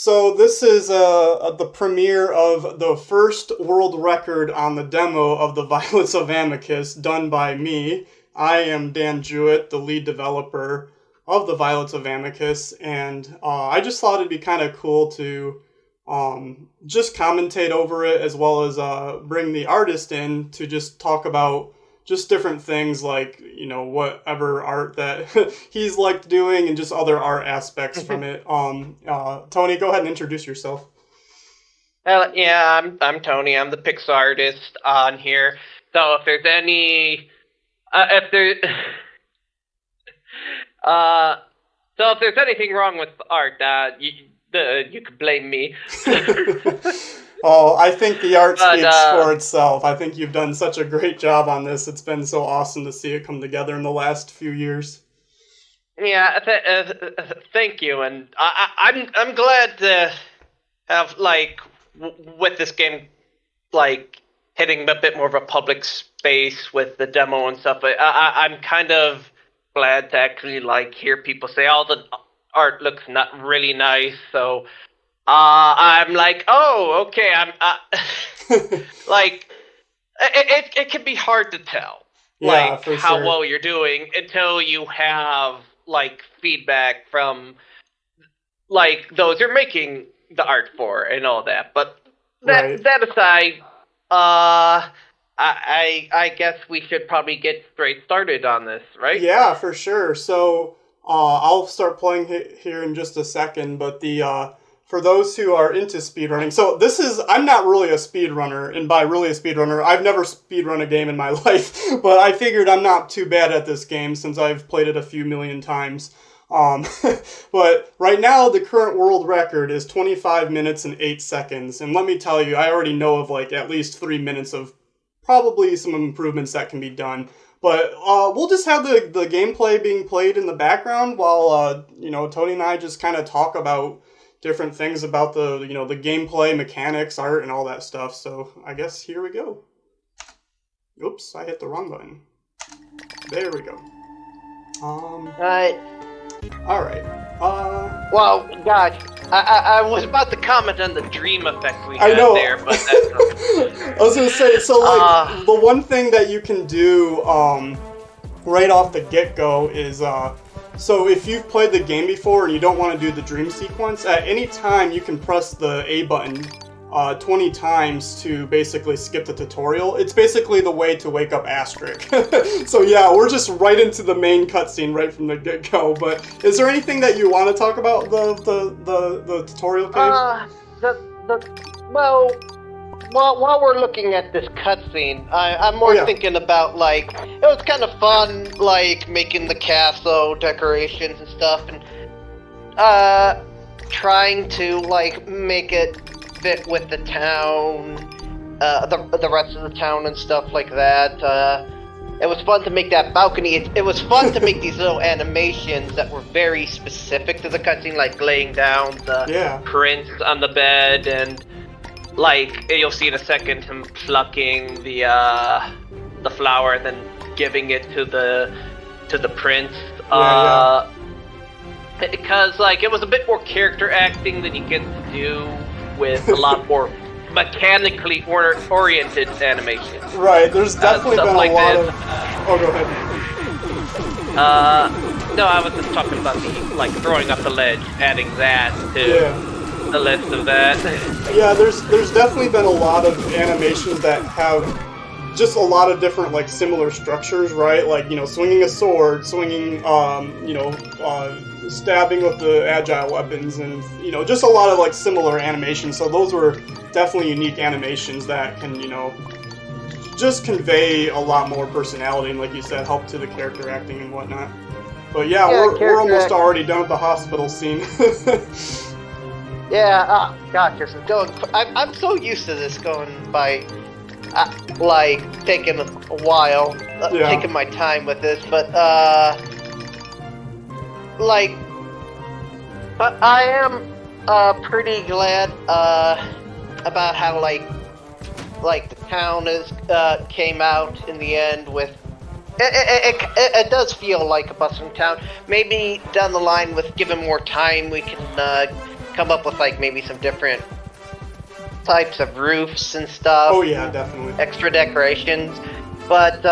So this is the premiere of the first world record on the demo of the Violets of Amicus, done by me. I am Dan Jewett, the lead developer of the Violets of Amicus, and I just thought it'd be kind of cool to just commentate over it, as well as bring the artist in to just talk about just different things, like, whatever art that he's liked doing and just other art aspects from it. Tony, go ahead and introduce yourself. Yeah, I'm Tony. I'm the pixel artist on here. So if there's any, if there, so if there's anything wrong with the art, you could blame me. Oh, I think the art speaks for itself. I think you've done such a great job on this. It's been so awesome to see it come together in the last few years. Yeah, thank you, and I'm glad to have, like, with this game, like, hitting a bit more of a public space with the demo and stuff. I'm kind of glad to actually, like, hear people say, "Oh, the art looks not really nice," so I'm like, oh, okay. I'm like, it can be hard to tell, like, how well you're doing until you have, like, feedback from, like, those you're making the art for and all that. But that aside, I guess we should probably get straight started on this, right? Yeah, for sure. So I'll start playing here in just a second, but for those who are into speedrunning, so I'm not really a speedrunner, and by really a speedrunner, I've never speedrun a game in my life, but I figured I'm not too bad at this game since I've played it a few million times. But right now, the current world record is 25 minutes and 8 seconds, and let me tell you, I already know of, like, at least 3 minutes of probably some improvements that can be done. But we'll just have the gameplay being played in the background while, Tony and I just kind of talk about different things about the gameplay, mechanics, art, and all that stuff. So I guess here we go. Oops, I hit the wrong button. There we go. Alright. Well, gosh, I was about to comment on the dream effect we had there, but that's I was gonna say, so, like, the one thing that you can do right off the get-go is so if you've played the game before and you don't want to do the dream sequence, at any time you can press the A button 20 times to basically skip the tutorial. It's basically the way to wake up Asterisk. So yeah, we're just right into the main cutscene right from the get-go. But is there anything that you want to talk about the tutorial page? Well, while we're looking at this cutscene, I'm more thinking about, like, it was kind of fun, like, making the castle decorations and stuff, and trying to, like, make it fit with the town, the rest of the town and stuff like that. It was fun to make that balcony. It was fun to make these little animations that were very specific to the cutscene, like laying down the prints on the bed, and, like, you'll see in a second him plucking the flower, then giving it to the prince. Because, like, it was a bit more character acting than you get to do with a lot more mechanically oriented animations. Right, there's definitely been a lot of... Oh, go ahead. No, I was just talking about the, like, throwing up the ledge, adding that to the list of that. Yeah, there's definitely been a lot of animations that have just a lot of different, like, similar structures, right? Like, swinging a sword, swinging, stabbing with the agile weapons, and, just a lot of, like, similar animations. So those were definitely unique animations that can, just convey a lot more personality and, like you said, help to the character acting and whatnot. But yeah, we're almost already done with the hospital scene. Yeah, gosh, this is going... I'm so used to this going by, like, taking a while, taking my time with this, but, like, I am, pretty glad, about how, like, the town came out in the end with... It does feel like a bustling town. Maybe down the line, with given more time, we can, come up with like maybe some different types of roofs and stuff. Oh yeah, definitely. Extra decorations, but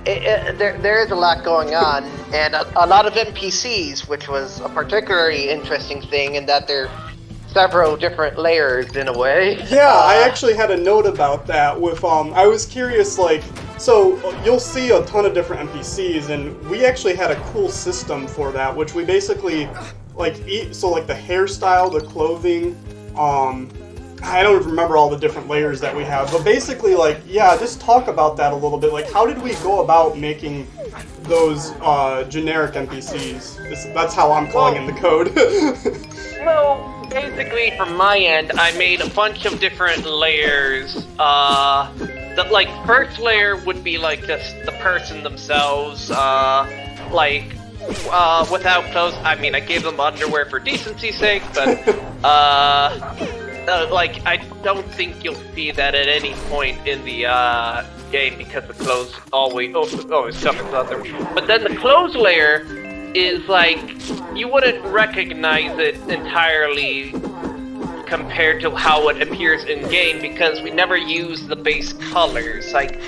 there is a lot going on, and a lot of NPCs, which was a particularly interesting thing in that they're several different layers in a way. Yeah, I actually had a note about that with, I was curious, like, so you'll see a ton of different NPCs, and we actually had a cool system for that, which we basically, like, so like the hairstyle, the clothing, I don't remember all the different layers that we have, but basically, like, yeah, just talk about that a little bit. Like, how did we go about making those generic NPCs? That's how I'm calling in the code. Well, basically, from my end, I made a bunch of different layers. The like first layer would be like just the person themselves, like without clothes. I mean, I gave them underwear for decency's sake, but like I don't think you'll see that at any point in the game because the clothes always covers other. But then the clothes layer is like you wouldn't recognize it entirely compared to how it appears in game because we never use the base colors. Like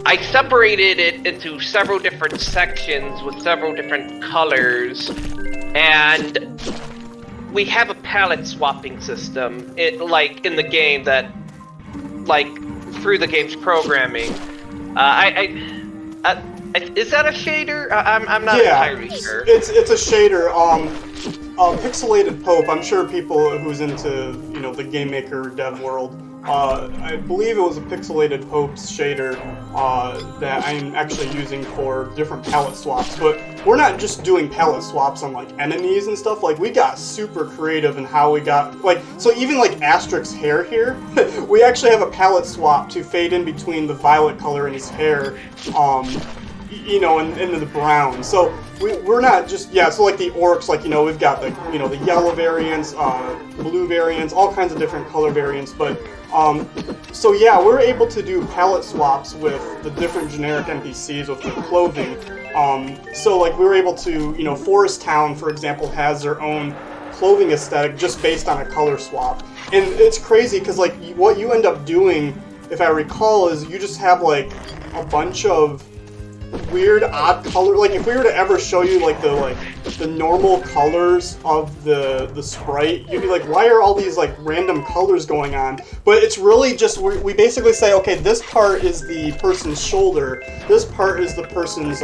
I separated it into several different sections with several different colors, and we have a palette swapping system like in the game that like through the game's programming. Is that a shader? I'm not entirely sure. It's a shader. Pixelated Pope. I'm sure people who's into the game maker dev world. I believe it was a Pixelated Pope's shader that I'm actually using for different palette swaps. But we're not just doing palette swaps on like enemies and stuff. Like we got super creative in how we got so even like Asterix's hair here, we actually have a palette swap to fade in between the violet color in his hair. And into the brown. So we're not just so like the orcs, like we've got the the yellow variants, blue variants, all kinds of different color variants. But so yeah, we're able to do palette swaps with the different generic NPCs with the clothing. So like we were able to Forest Town, for example, has their own clothing aesthetic just based on a color swap, and it's crazy because like what you end up doing, if I recall, is you just have like a bunch of weird odd color. Like if we were to ever show you like the normal colors of the sprite, you'd be like, why are all these like random colors going on? But it's really just we basically say, okay, this part is the person's shoulder, this part is the person's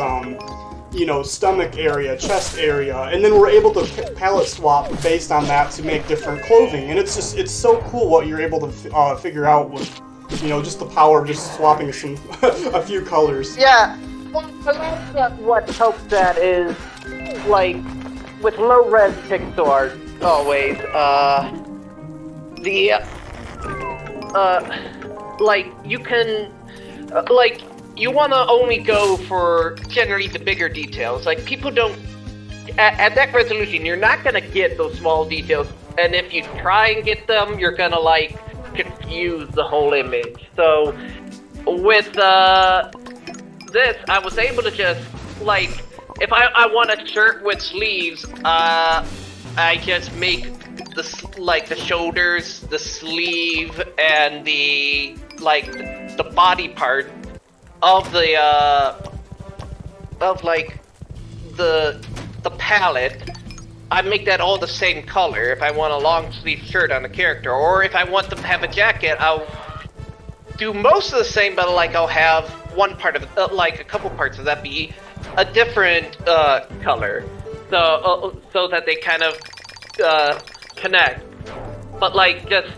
stomach area, chest area, and then we're able to palette swap based on that to make different clothing. And it's so cool what you're able to figure out with just the power of just swapping a few colors. Yeah. What helps that is, like, with low-res pixel art, always, like, you can, like, you want to only go for, generally, the bigger details. Like, people don't, at that resolution, you're not going to get those small details, and if you try and get them, you're going to, like, confuse the whole image. So, with, this, I was able to just, like, if I want a shirt with sleeves, I just make the shoulders, the sleeve, and the body part of the palette. I make that all the same color if I want a long sleeve shirt on a character, or if I want them to have a jacket, I'll do most of the same, but like I'll have one part of it, like a couple parts of that be a different color, so that they kind of connect. But like just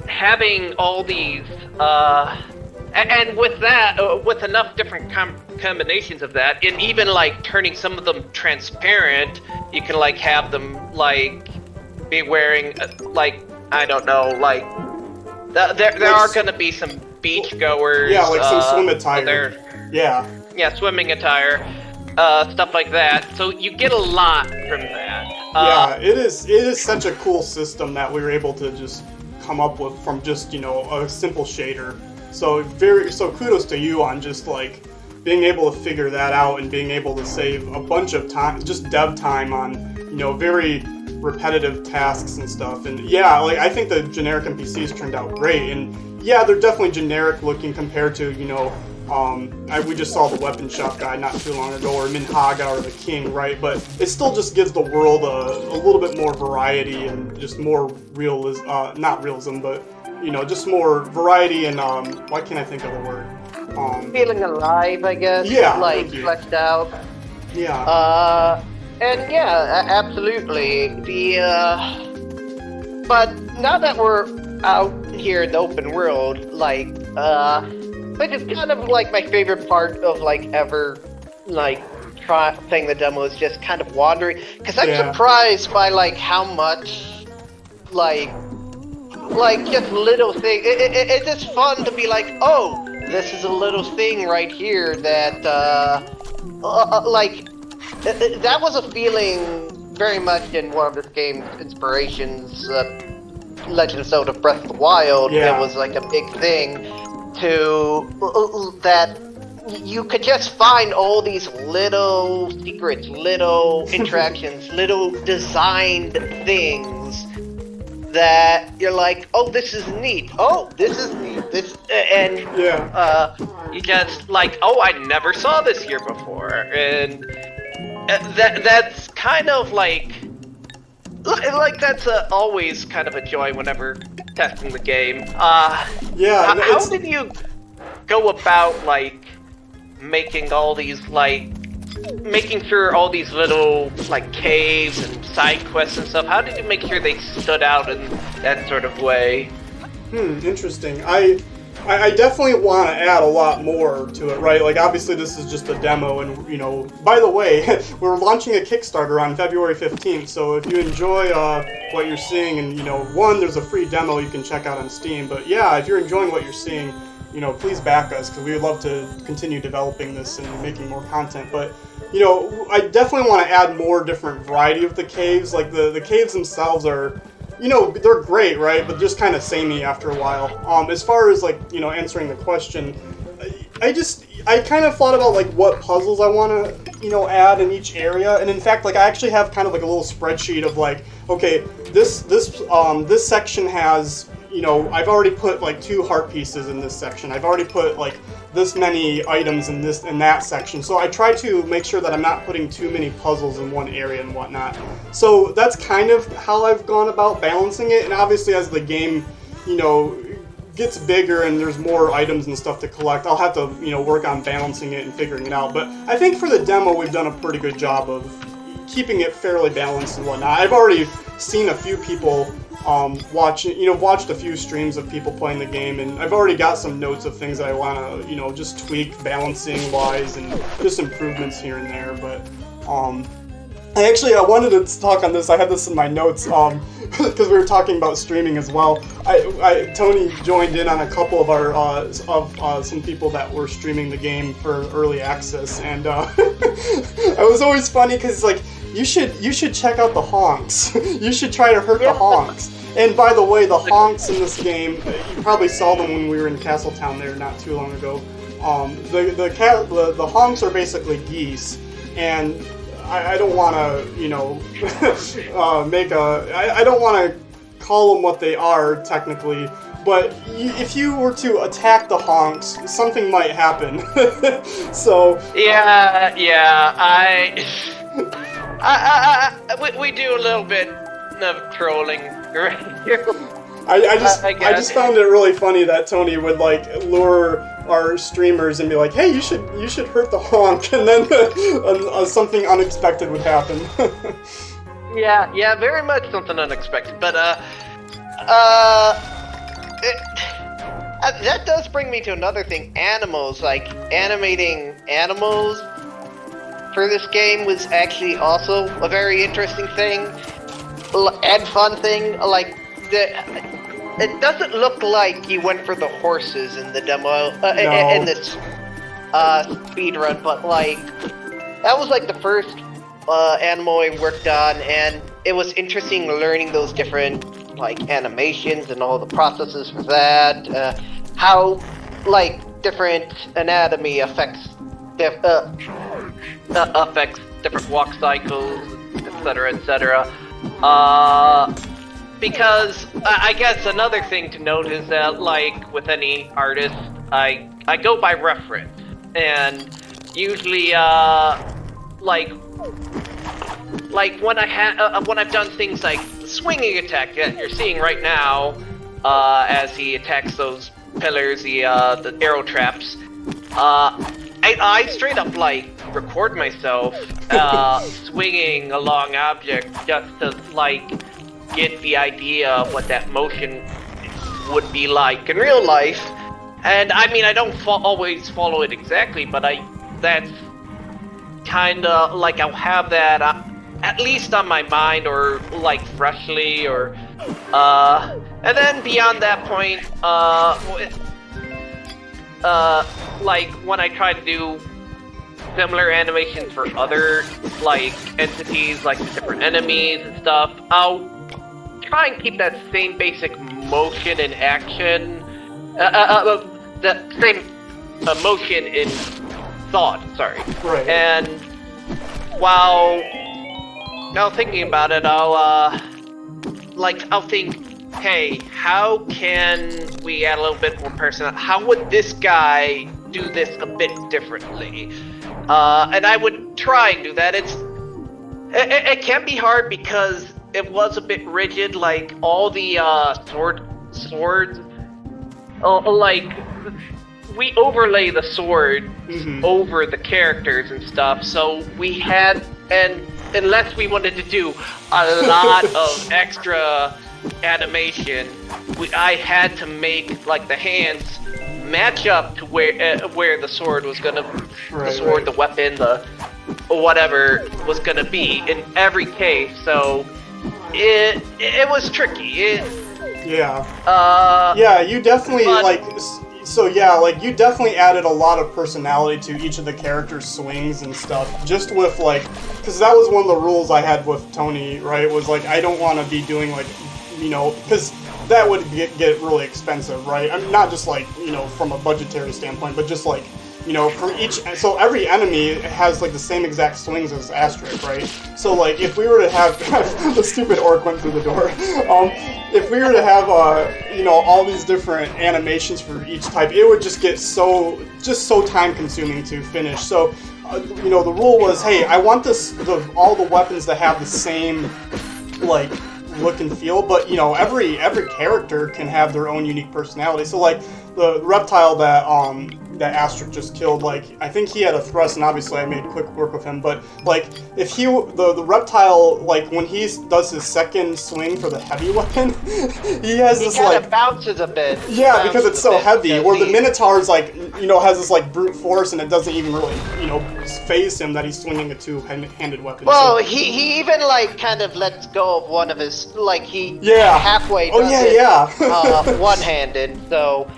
having all these, and with that, with enough different combinations of that, and even like turning some of them transparent, you can like have them like be wearing like I don't know, like there are gonna be some beach goers. Yeah, like some swim attire. Yeah, swimming attire, stuff like that. So you get a lot from that. It is such a cool system that we were able to just come up with from just a simple shader. So kudos to you on just like being able to figure that out and being able to save a bunch of time, just dev time on very repetitive tasks and stuff. And yeah, like I think the generic NPCs turned out great. And yeah, they're definitely generic looking compared to we just saw the weapon shop guy not too long ago, or Minhaga or the King, right? But it still just gives the world a little bit more variety and just more realism, not realism, but just more variety and why can't I think of the word? Feeling alive, I guess. Yeah, like fleshed out. Yeah. And yeah, absolutely. But now that we're out here in the open world, which is kind of like my favorite part of ever playing the demo is just kind of wandering, because I'm surprised by how much just little thing. It's just fun to be oh, this is a little thing right here that that was a feeling very much in one of this game's inspirations, Legend of Zelda Breath of the Wild. Yeah. It was a big thing that you could just find all these little secrets, little interactions, little designed things that you're oh, this is neat. Oh, this is neat. You just oh, I never saw this here before, and that's kind of that's always kind of a joy whenever testing the game. How did you go about making all these making sure all these little caves and side quests and stuff? How did you make sure they stood out in that sort of way? Interesting. I definitely want to add a lot more to it, right? Obviously this is just a demo, and, by the way, we're launching a Kickstarter on February 15th, so if you enjoy what you're seeing, and, one, there's a free demo you can check out on Steam, but yeah, if you're enjoying what you're seeing, please back us, because we would love to continue developing this and making more content, but, I definitely want to add more different variety of the caves. The caves themselves are... they're great, right? But just kind of samey after a while. As far as answering the question, I kind of thought about what puzzles I want to add in each area, and in fact I actually have kind of a little spreadsheet of okay, this section has I've already put 2 heart pieces in this section. I've already put this many items in that section. So I try to make sure that I'm not putting too many puzzles in one area and whatnot. So that's kind of how I've gone about balancing it. And obviously as the game, gets bigger and there's more items and stuff to collect, I'll have to, work on balancing it and figuring it out. But I think for the demo, we've done a pretty good job of keeping it fairly balanced and whatnot. I've already seen a few people watched a few streams of people playing the game, and I've already got some notes of things that I want to, just tweak balancing wise and just improvements here and there. But I wanted to talk on this. I had this in my notes because we were talking about streaming as well. Tony joined in on a couple of our some people that were streaming the game for early access, and it was always funny because you should check out the honks. You should try to hurt the honks. And by the way, the honks in this game, you probably saw them when we were in Castletown there not too long ago. The honks are basically geese, and I don't want to, I don't want to call them what they are technically, but if you were to attack the honks, something might happen. So we do a little bit of trolling right here. I just found it really funny that Tony would lure our streamers and be hey, you should hurt the honk, and then something unexpected would happen. Yeah, very much something unexpected, but that does bring me to another thing. Animals, animating animals for this game was actually also a very interesting thing and fun thing. It doesn't look like you went for the horses in the demo in this speedrun, but that was the first animal I worked on, and it was interesting learning those different animations and all the processes for that. How different anatomy affects different walk cycles, etc., etc. Because I guess another thing to note is that, like with any artist, I go by reference, and usually, like when when I've done things like the swinging attack that you're seeing right now, as he attacks those pillars, the arrow traps, I straight up like record myself swinging a long object just to like get the idea of what that motion would be like in real life. And I mean, I don't always follow it exactly, but that's kind of like I'll have that at least on my mind, or like freshly, or and then beyond that point, like when I try to do similar animations for other like entities, like the different enemies and stuff, I'll try and keep that same basic motion and action, that same motion in thought. Sorry. Right. And while now thinking about it, I'll think, hey, how can we add a little bit more personality? How would this guy do this a bit differently? And I would try and do that. It can be hard because it was a bit rigid, like all the swords, like we overlay the sword over the characters and stuff, so we had, and unless we wanted to do a lot of extra animation, I had to make like the hands match up to where the sword was gonna, the weapon, the whatever was gonna be in every case. So it was tricky. Yeah, you definitely you definitely added a lot of personality to each of the characters' swings and stuff, just with like, because that was one of the rules I had with Tony, right? Was like, I don't want to be doing like, because that would get really expensive, right? I'm not just like, from a budgetary standpoint, but just like, from each, so every enemy has like the same exact swings as Asterix, right? So like, if we were to have, the stupid orc went through the door. If we were to have, all these different animations for each type, it would just get so time consuming to finish. So, the rule was, hey, I want all the weapons to have the same, like, look and feel, but every character can have their own unique personality. So like the reptile that Asterix just killed, like I think he had a thrust, and obviously I made quick work with him, but like if the reptile, like when he does his second swing for the heavy weapon, he has this kind like of bounces a bit. Yeah, because it's so heavy. Or the Minotaur's like has this like brute force, and it doesn't even really phase him that he's swinging a two-handed weapon. Well, so he even like kind of lets go of one of his, like he halfway does one-handed. So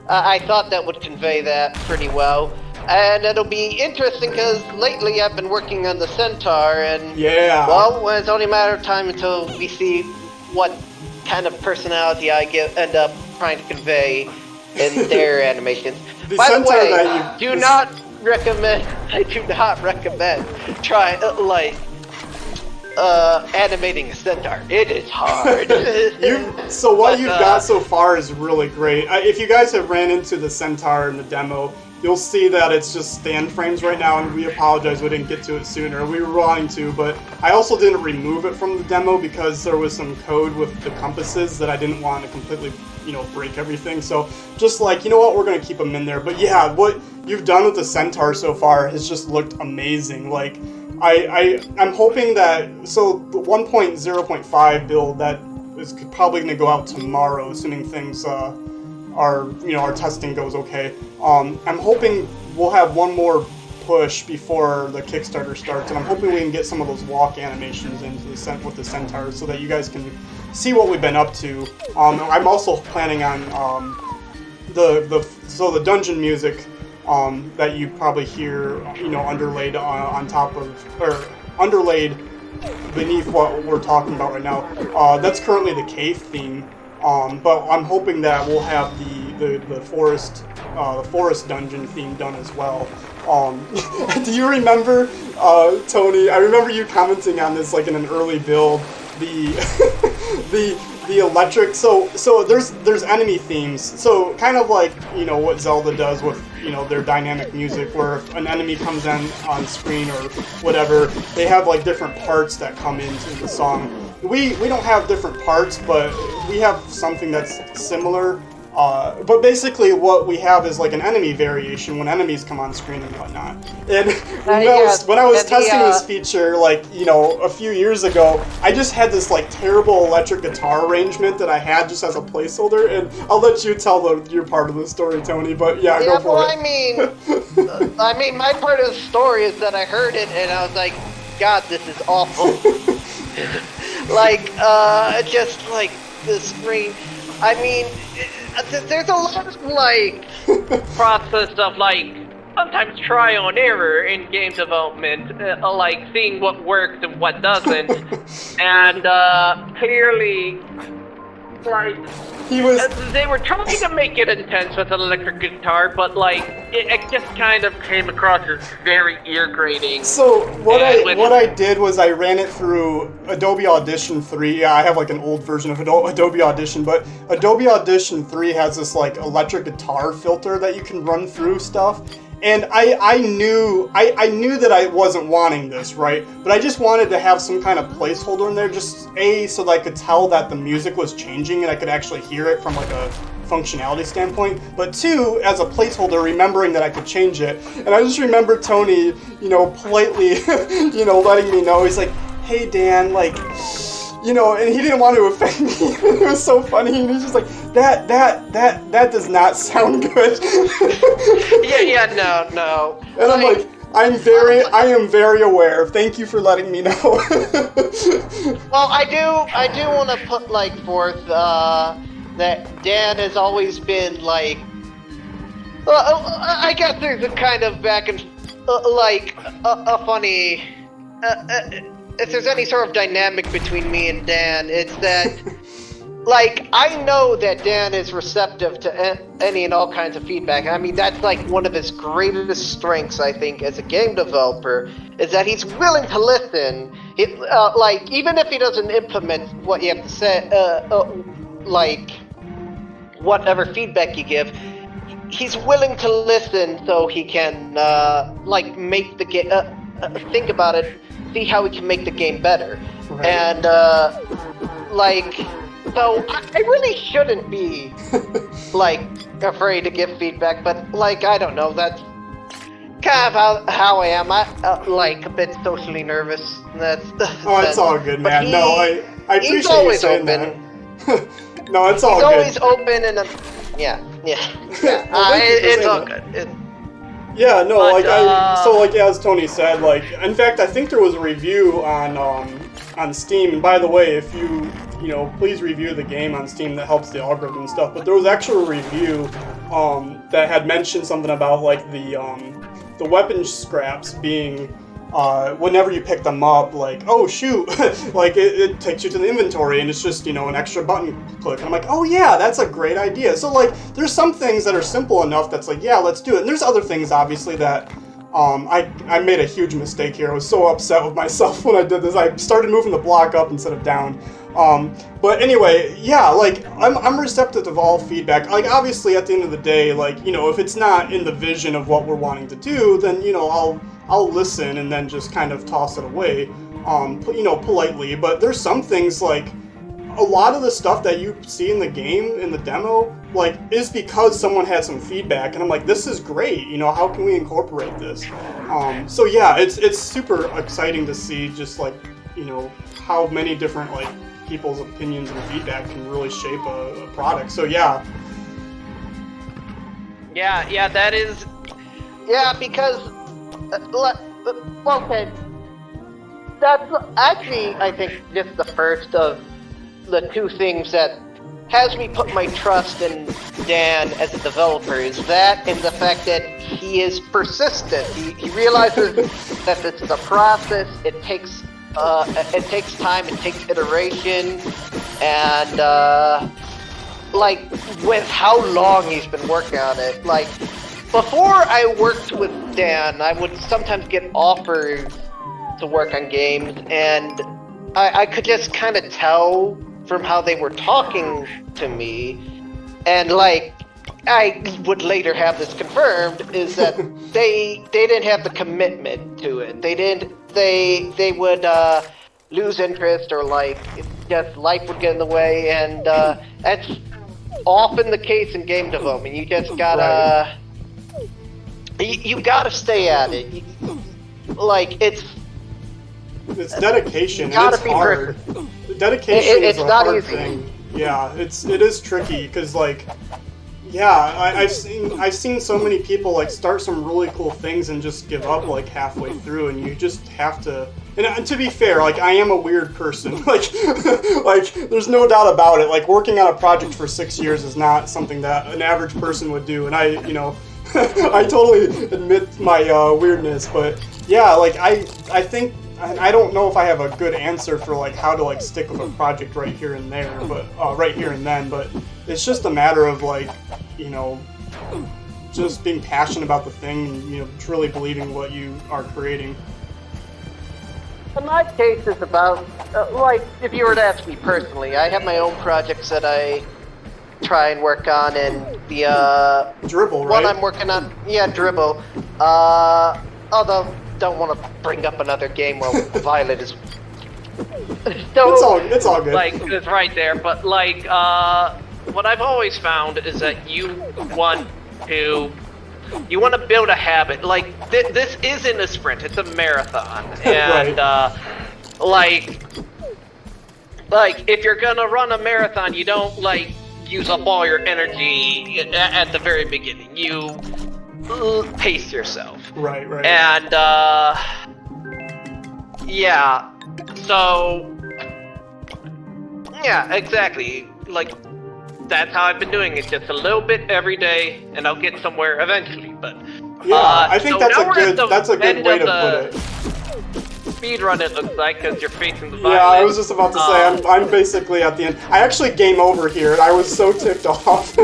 I thought that would convey that pretty well. And it'll be interesting because lately I've been working on the Centaur, and well, it's only a matter of time until we see what kind of personality I end up trying to convey in their animations. By the way, I do not recommend trying animating a Centaur. It is hard. What you've got so far is really great. If you guys have ran into the Centaur in the demo, you'll see that it's just stand frames right now, and we apologize we didn't get to it sooner. We were wanting to, but I also didn't remove it from the demo because there was some code with the compasses that I didn't want to completely, break everything. So just like, we're going to keep them in there. But yeah, what you've done with the Centaur so far has just looked amazing. Like, I'm hoping that, so the 1.0.5 build that is probably going to go out tomorrow, assuming things our testing goes okay. I'm hoping we'll have one more push before the Kickstarter starts, and I'm hoping we can get some of those walk animations into with the Centaur so that you guys can see what we've been up to. I'm also planning on the dungeon music that you probably hear, underlaid on top of, or underlaid beneath what we're talking about right now. That's currently the cave theme, but I'm hoping that we'll have the forest the forest dungeon theme done as well. Do you remember, Tony? I remember you commenting on this like in an early build. The the electric. So there's enemy themes. So kind of like what Zelda does with their dynamic music, where if an enemy comes in on screen or whatever, they have like different parts that come into the song. We don't have different parts, but we have something that's similar. But basically what we have is like an enemy variation when enemies come on screen and whatnot. And when I was testing this feature, like, a few years ago, I just had this like terrible electric guitar arrangement that I had just as a placeholder, and I'll let you tell your part of the story, Tony, but go for it. I mean, my part of the story is that I heard it and I was like, God, this is awful. Like, just like the screen. I mean, there's a lot of like process of like sometimes trial and error in game development, like seeing what works and what doesn't, and clearly, like they were trying to make it intense with an electric guitar, but like it just kind of came across as very ear grating. So what I did was I ran it through Adobe Audition 3. Yeah, I have like an old version of Adobe Audition, but Adobe Audition 3 has this like electric guitar filter that you can run through stuff. And I knew that I wasn't wanting this, right? But I just wanted to have some kind of placeholder in there, just so that I could tell that the music was changing and I could actually hear it from like a functionality standpoint. But two, as a placeholder, remembering that I could change it. And I just remember Tony, politely, letting me know. He's like, "Hey Dan, like, and he didn't want to offend me." It was so funny, and he's just like, that does not sound good. no. And I'm like, I am very aware. Thank you for letting me know. Well, I do want to put like forth that Dan has always been like, I guess there's a kind of back and like a funny. If there's any sort of dynamic between me and Dan, it's that, like, I know that Dan is receptive to any and all kinds of feedback. I mean, that's like one of his greatest strengths, I think, as a game developer, is that he's willing to listen. Like, even if he doesn't implement what you have to say, like, whatever feedback you give, he's willing to listen so he can, like, make the game, think about it, see how we can make the game better. Right. And like, so I really shouldn't be like afraid to give feedback, but like, I don't know, that's kind of how I am. I like a bit socially nervous. It's all good, man. I appreciate he's always you saying open. That. No, it's all good. He's always open and yeah. Well, it's all good. Yeah, no, but, as Tony said, like, in fact, I think there was a review on Steam, and by the way, if you please review the game on Steam, that helps the algorithm and stuff, but there was actually a review that had mentioned something about, like, the weapon scraps being, whenever you pick them up, like, oh shoot, like it takes you to the inventory and it's just, an extra button click. And I'm like, oh yeah, that's a great idea. So like, there's some things that are simple enough that's like, yeah, let's do it. And there's other things, obviously, that I made a huge mistake here. I was so upset with myself when I did this. I started moving the block up instead of down. But anyway, yeah, like, I'm receptive to all feedback. Like, obviously, at the end of the day, like, if it's not in the vision of what we're wanting to do, then, I'll listen and then just kind of toss it away, politely. But there's some things, like, a lot of the stuff that you see in the game, in the demo, like, is because someone had some feedback, and I'm like, this is great, how can we incorporate this? So yeah, it's super exciting to see just, like, how many different, like, people's opinions and feedback can really shape a product. So yeah. Yeah, that is... Yeah, because... okay. That's actually, I think, just the first of the two things that has me put my trust in Dan as a developer, is that and the fact that he is persistent. He realizes that this is a process. It takes time, it takes iteration, and like, with how long he's been working on it. Like, before I worked with Dan, I would sometimes get offers to work on games, and I could just kind of tell from how they were talking to me, and like, I would later have this confirmed, is that they didn't have the commitment to it. They would lose interest, or like, just life would get in the way, and that's often the case in game development. You just gotta, you gotta stay at it. Like, it's dedication, you gotta and it's be hard. perfect. Dedication is It's a not hard easy. thing. Yeah, it is tricky because like, yeah, I've seen so many people like start some really cool things and just give up like halfway through, and you just have to. And to be fair, like I am a weird person. like there's no doubt about it. Like working on a project for 6 years is not something that an average person would do, and I I totally admit my weirdness. But yeah, like I think. I don't know if I have a good answer for like how to like stick with a project right here and there, but right here and then. But it's just a matter of like, just being passionate about the thing and truly believing what you are creating. In my case, it's about like, if you were to ask me personally, I have my own projects that I try and work on, and the Dribble, one right? I'm working on, Dribble. Although, don't want to bring up another game while Violet is. It's all good. Like, it's right there, but like, what I've always found is that you want to build a habit. Like, this isn't a sprint; it's a marathon, and like if you're gonna run a marathon, you don't like use up all your energy at the very beginning. You pace yourself. Right. And yeah, so yeah, exactly. Like, that's how I've been doing it, just a little bit every day, and I'll get somewhere eventually. But yeah, I think so that's now we're at the a good end way of to put it. Speedrun, it looks like, because you're facing the Yeah, I was just about to say, I'm basically at the end. I actually game over here, and I was so ticked off.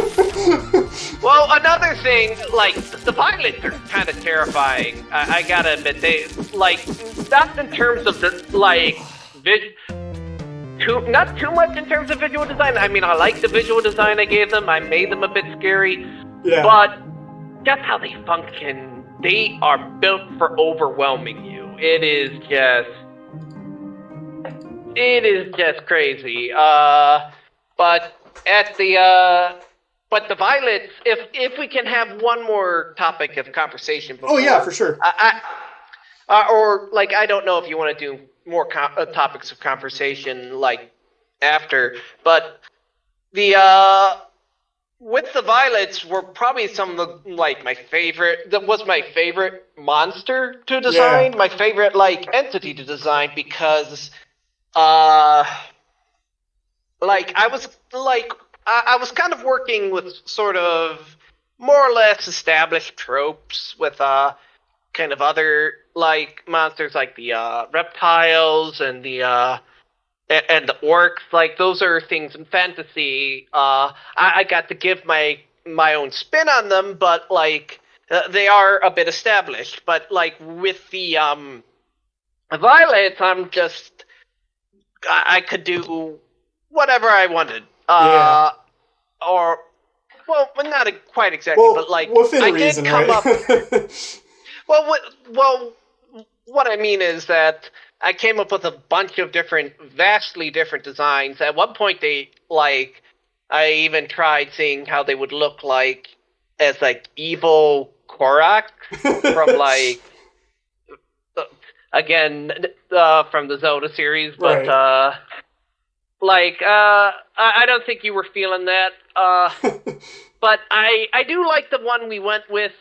Well, another thing, like, the Violets are kind of terrifying. I gotta admit, they, like, not in terms of the, like, not too much in terms of visual design. I mean, I like the visual design I gave them. I made them a bit scary. Yeah. But just how they function, they are built for overwhelming you. It is just crazy. But the Violets, if we can have one more topic of conversation before, Oh yeah, for sure. or like, I don't know if you want to do more topics of conversation like after, but with the Violets were probably some of the, like, my favorite. That was my favorite monster to design. Yeah. My favorite like entity to design, because like I was kind of working with sort of more or less established tropes with kind of other like monsters, like the reptiles and the orcs. Like, those are things in fantasy. I got to give my own spin on them, but like they are a bit established. But like with the Violets, I could do whatever I wanted. Yeah. Or, well, not quite exactly, but like, within I reason, did come right? up. What I mean is that I came up with a bunch of vastly different designs. At one point, I even tried seeing how they would look like as like evil Korok from like, again, from the Zelda series, but Right. I don't think you were feeling that. But I do like the one we went with.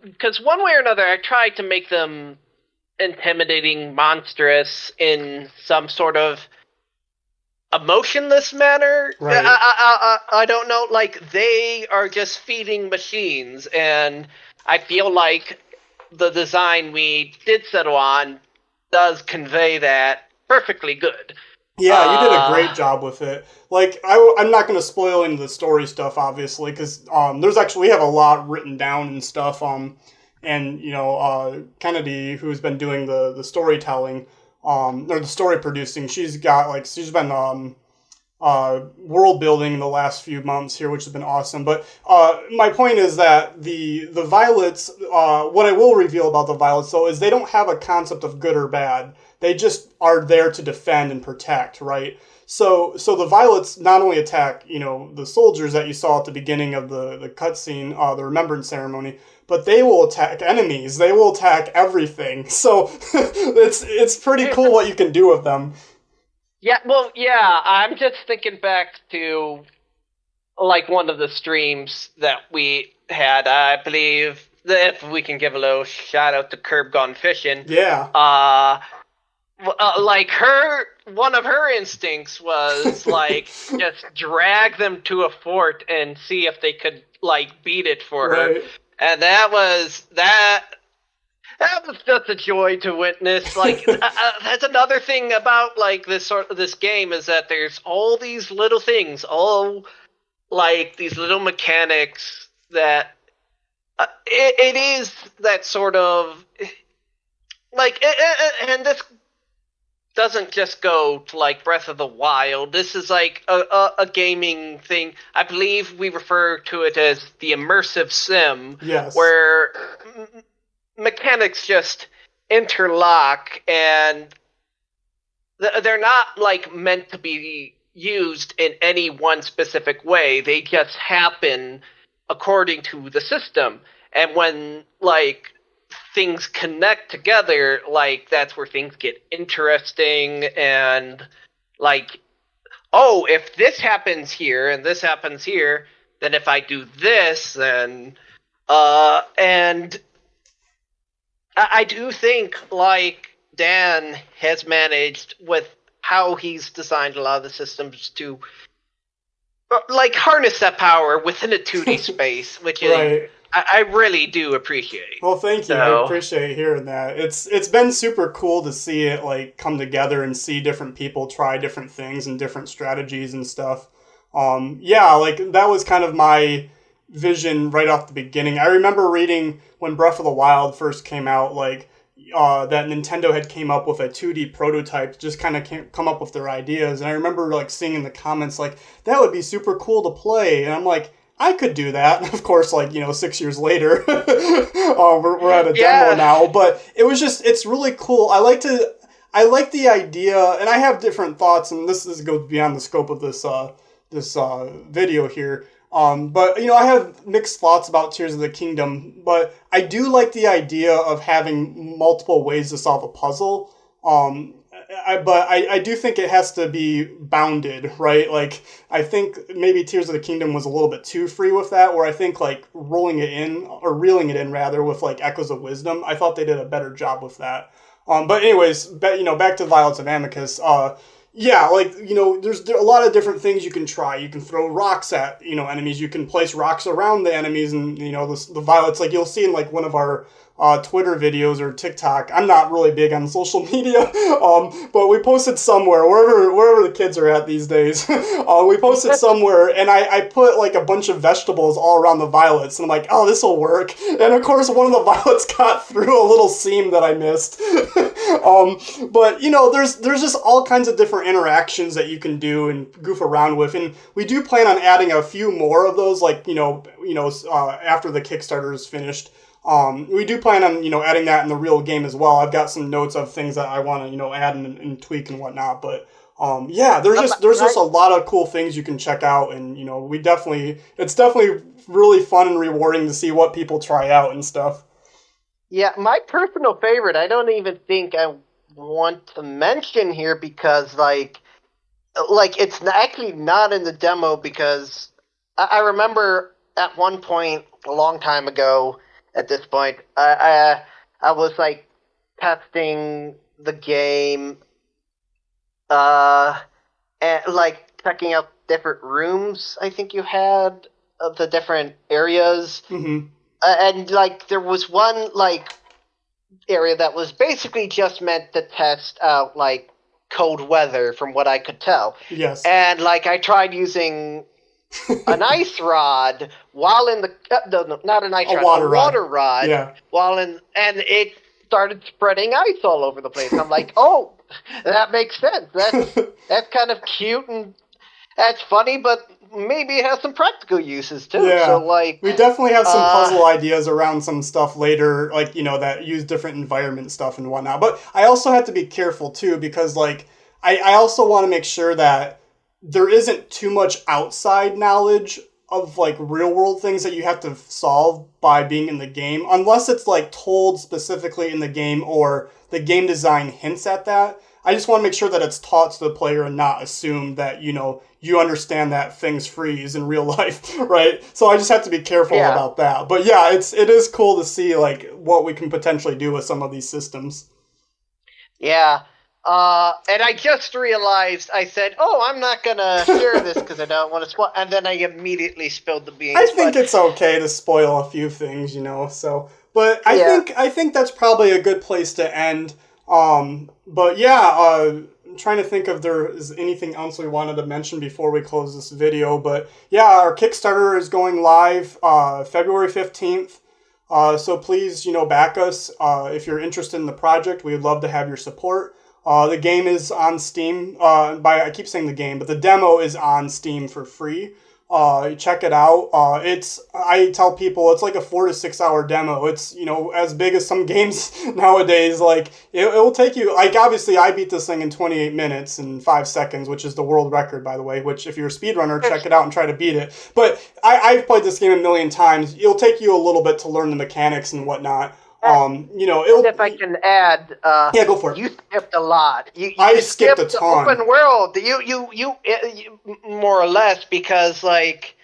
Because one way or another, I tried to make them intimidating, monstrous in some sort of emotionless manner. Right. I don't know. Like, they are just feeding machines, and I feel like the design we did settle on does convey that perfectly good. Yeah, you did a great job with it. Like, I'm not going to spoil any of the story stuff, obviously, because there's actually, we have a lot written down and stuff. And, Kennedy, who's been doing the storytelling, or the story producing, she's been world building in the last few months here, which has been awesome. But my point is that the Violets, what I will reveal about the Violets, though, is they don't have a concept of good or bad. They just are there to defend and protect, right? So the Violets not only attack, the soldiers that you saw at the beginning of the cutscene, the Remembrance ceremony, but they will attack enemies. They will attack everything. So it's pretty cool what you can do with them. Yeah, well, yeah, I'm just thinking back to, like, one of the streams that we had. I believe that if we can give a little shout out to Curb Gone Fishing. Yeah. Like, one of her instincts was, like, just drag them to a fort and see if they could, like, beat it for her. And that was just a joy to witness. Like, that's another thing about, like, this game, is that there's all these little things, all, like, these little mechanics that it is that sort of, like, and this doesn't just go to, like, Breath of the Wild. This is like a gaming thing. I believe we refer to it as the immersive sim. Yes. Where mechanics just interlock, and they're not, like, meant to be used in any one specific way. They just happen according to the system. And when, like, things connect together, like, that's where things get interesting. And, like, oh, if this happens here and this happens here, then if I do this, then and I do think, like, Dan has managed with how he's designed a lot of the systems to, like, harness that power within a 2D space, which is right. I really do appreciate. Well, thank you. I appreciate hearing that. It's been super cool to see it, like, come together and see different people try different things and different strategies and stuff. Yeah, like, that was kind of my vision right off the beginning. I remember reading when Breath of the Wild first came out, like, that Nintendo had came up with a 2D prototype, just kind of come up with their ideas. And I remember, like, seeing in the comments, like, that would be super cool to play. And I'm like, I could do that. Of course, like, 6 years later, we're at a demo now. But it was just, it's really cool. I like the idea, and I have different thoughts, and this goes beyond the scope of this video here. But, I have mixed thoughts about Tears of the Kingdom, but I do like the idea of having multiple ways to solve a puzzle. But I do think it has to be bounded, right? Like, I think maybe Tears of the Kingdom was a little bit too free with that, where I think, like, reeling it in rather with, like, Echoes of Wisdom, I thought they did a better job with that. But anyways, back to Violets of Amicus. Yeah, like, there's a lot of different things you can try. You can throw rocks at, enemies. You can place rocks around the enemies, and, the violets, like, you'll see in, like, one of our Twitter videos or TikTok. I'm not really big on social media, but we posted somewhere, wherever the kids are at these days, we posted somewhere, and I put, like, a bunch of vegetables all around the violets, and I'm like, oh, this will work. And, of course, one of the violets got through a little seam that I missed. But, there's just all kinds of different interactions that you can do and goof around with, and we do plan on adding a few more of those, like, after the Kickstarter is finished. We do plan on, adding that in the real game as well. I've got some notes of things that I want to, add and tweak and whatnot, but yeah, there's just a lot of cool things you can check out, and, it's definitely really fun and rewarding to see what people try out and stuff. Yeah, my personal favorite, I don't even think I want to mention here because, like it's actually not in the demo, because I remember at one point a long time ago, at this point, I was, like, testing the game, and, like, checking out different rooms I think you had of the different areas. Mm-hmm. And, like, there was one, like, area that was basically just meant to test out, like, cold weather, from what I could tell. Yes. And like I tried using an ice rod while in the no, not an ice rod, water a water rod Yeah. while in, and it started spreading ice all over the place. I'm like, oh, that makes sense. That's kind of cute and that's funny, but maybe it has some practical uses too. Yeah. So like, we definitely have some puzzle ideas around some stuff later, like, you know, that use different environment stuff and whatnot. But I also have to be careful too, because like I also want to make sure that there isn't too much outside knowledge of like real world things that you have to solve by being in the game, unless it's like told specifically in the game or the game design hints at that. I just want to make sure that it's taught to the player and not assume that, you know, you understand that things freeze in real life, right? So I just have to be careful about that. But yeah, it is cool to see like what we can potentially do with some of these systems. Yeah. And I just realized, I said, oh, I'm not going to share this because I don't want to spoil. And then I immediately spilled the beans. I think it's okay to spoil a few things, you know, so. But I think that's probably a good place to end. But yeah, I'm trying to think if there is anything else we wanted to mention before we close this video. But yeah, our Kickstarter is going live February 15th. So please, you know, back us if you're interested in the project. We'd love to have your support. The game is on Steam. I keep saying the game, but the demo is on Steam for free. Check it out. I tell people it's like a 4 to 6 hour demo. It's, you know, as big as some games nowadays. Like it will take you, like, obviously I beat this thing in 28 minutes and 5 seconds, which is the world record, by the way, which if you're a speedrunner, check it out and try to beat it. But I've played this game a million times. It'll take you a little bit to learn the mechanics and whatnot. You know, if I can add, yeah, go for it. You skipped a lot. I skipped a ton. Open world. You more or less, because like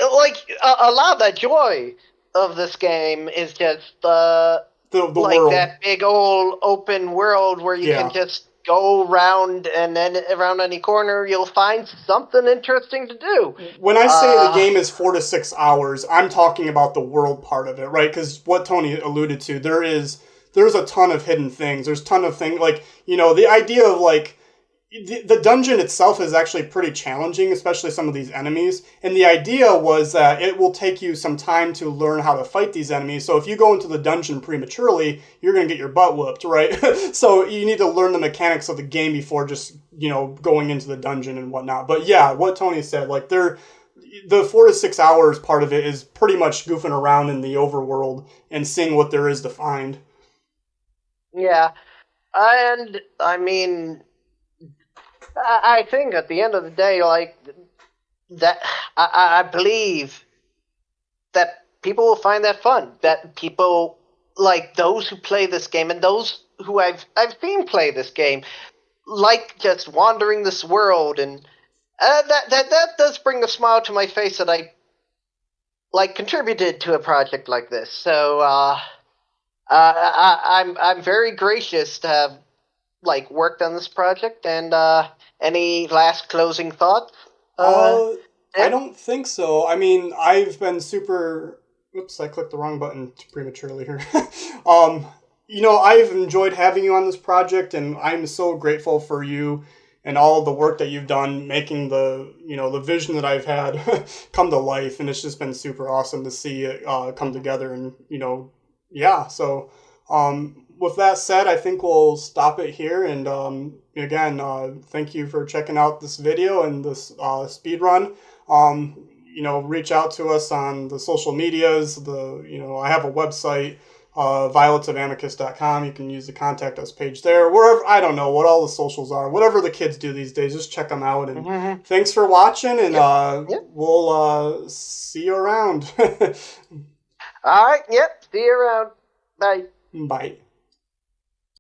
a lot of the joy of this game is just the like world. That big old open world where you can just go around, and then around any corner you'll find something interesting to do. When I say the game is 4 to 6 hours, I'm talking about the world part of it, right? Because what Tony alluded to, there's a ton of hidden things. There's a ton of things, like, you know, the idea of like the dungeon itself is actually pretty challenging, especially some of these enemies. And the idea was that it will take you some time to learn how to fight these enemies. So if you go into the dungeon prematurely, you're going to get your butt whooped, right? So you need to learn the mechanics of the game before just, you know, going into the dungeon and whatnot. But yeah, what Tony said, like the 4 to 6 hours part of it is pretty much goofing around in the overworld and seeing what there is to find. Yeah. And I mean, I think at the end of the day, like that, I believe that people will find that fun. That people, like those who play this game and those who I've seen play this game, like just wandering this world, and that does bring a smile to my face that I like contributed to a project like this. So I'm very gracious to have like worked on this project. And any last closing thoughts? I don't think so. I mean, I've been super... Oops, I clicked the wrong button prematurely here. You know, I've enjoyed having you on this project, and I'm so grateful for you and all the work that you've done making the, you know, the vision that I've had come to life. And it's just been super awesome to see it come together. And, you know, yeah, so... with that said, I think we'll stop it here. And again, thank you for checking out this video and this speedrun. You know, reach out to us on the social medias. I have a website, violetsofamicus.com. You can use the contact us page there. Wherever, I don't know what all the socials are. Whatever the kids do these days, just check them out. And thanks for watching. And we'll see you around. All right. Yep. See you around. Bye. Bye.